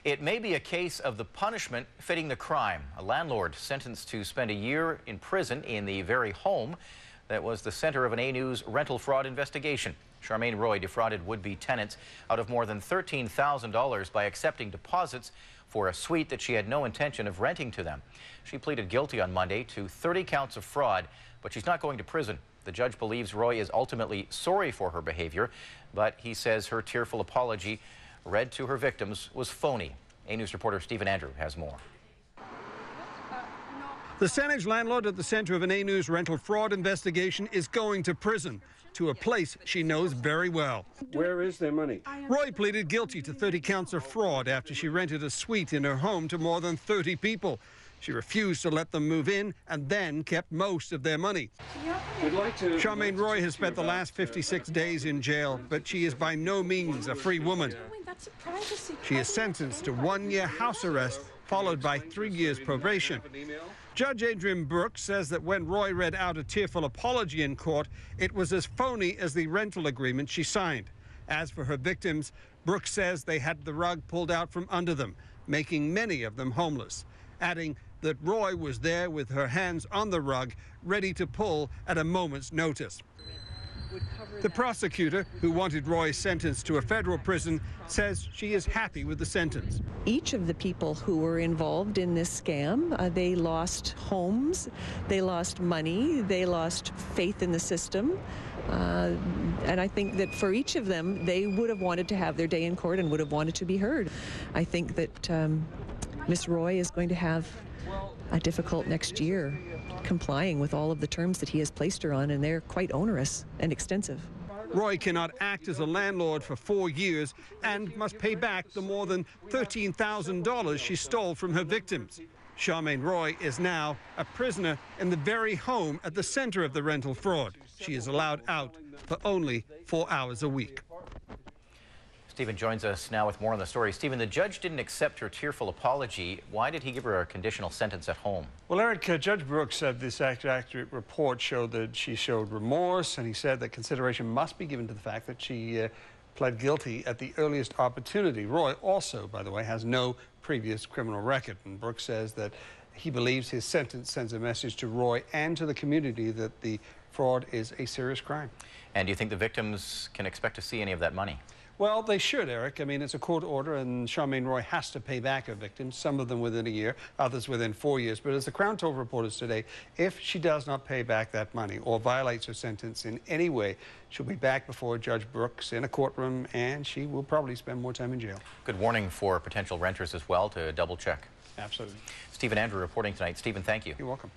It may be a case of the punishment fitting the crime. A landlord sentenced to spend a year in prison in the very home that was the center of an A News rental fraud investigation. Charmaine Roy defrauded would-be tenants out of more than $13,000 by accepting deposits for a suite that she had no intention of renting to them. She pleaded guilty on Monday to 30 counts of fraud, but she's not going to prison. The judge believes Roy is ultimately sorry for her behavior, but he says her tearful apology read to her victims was phony. A News reporter Stephen Andrew has more. The Saanich landlord at the center of an A News rental fraud investigation is going to prison, to a place she knows very well. Where is their money? Roy pleaded guilty to 30 counts of fraud after she rented a suite in her home to more than 30 people. She refused to let them move in and then kept most of their money. Charmaine Roy has spent the last 56 days in jail, but she is by no means a free woman. She is sentenced to 1-year house arrest, followed by 3 years probation. Judge Adrian Brooks says that when Roy read out a tearful apology in court, it was as phony as the rental agreement she signed. As for her victims, Brooks says they had the rug pulled out from under them, making many of them homeless, adding that Roy was there with her hands on the rug, ready to pull at a moment's notice. The prosecutor, who wanted Roy sentenced to a federal prison, says she is happy with the sentence. Each of the people who were involved in this scam, they lost homes, they lost money, they lost faith in the system. And I think that for each of them, they would have wanted to have their day in court and would have wanted to be heard. I think that Miss Roy is going to have a difficult next year complying with all of the terms that he has placed her on, and they're quite onerous and extensive. Roy cannot act as a landlord for 4 years and must pay back the more than $13,000 she stole from her victims. Charmaine Roy is now a prisoner in the very home at the center of the rental fraud. She is allowed out for only 4 hours a week. Stephen joins us now with more on the story. Stephen, the judge didn't accept her tearful apology. Why did he give her a conditional sentence at home? Well, Eric, Judge Brooks said this accurate report showed that she showed remorse, and he said that consideration must be given to the fact that she pled guilty at the earliest opportunity. Roy also, by the way, has no previous criminal record, and Brooks says that he believes his sentence sends a message to Roy and to the community that the fraud is a serious crime. And do you think the victims can expect to see any of that money? Well, they should, Eric. I mean, it's a court order, and Charmaine Roy has to pay back her victims, some of them within a year, others within 4 years. But as the Crown told reporters today, if she does not pay back that money or violates her sentence in any way, she'll be back before Judge Brooks in a courtroom, and she will probably spend more time in jail. Good warning for potential renters as well to double check. Absolutely. Stephen Andrew reporting tonight. Stephen, thank you. You're welcome.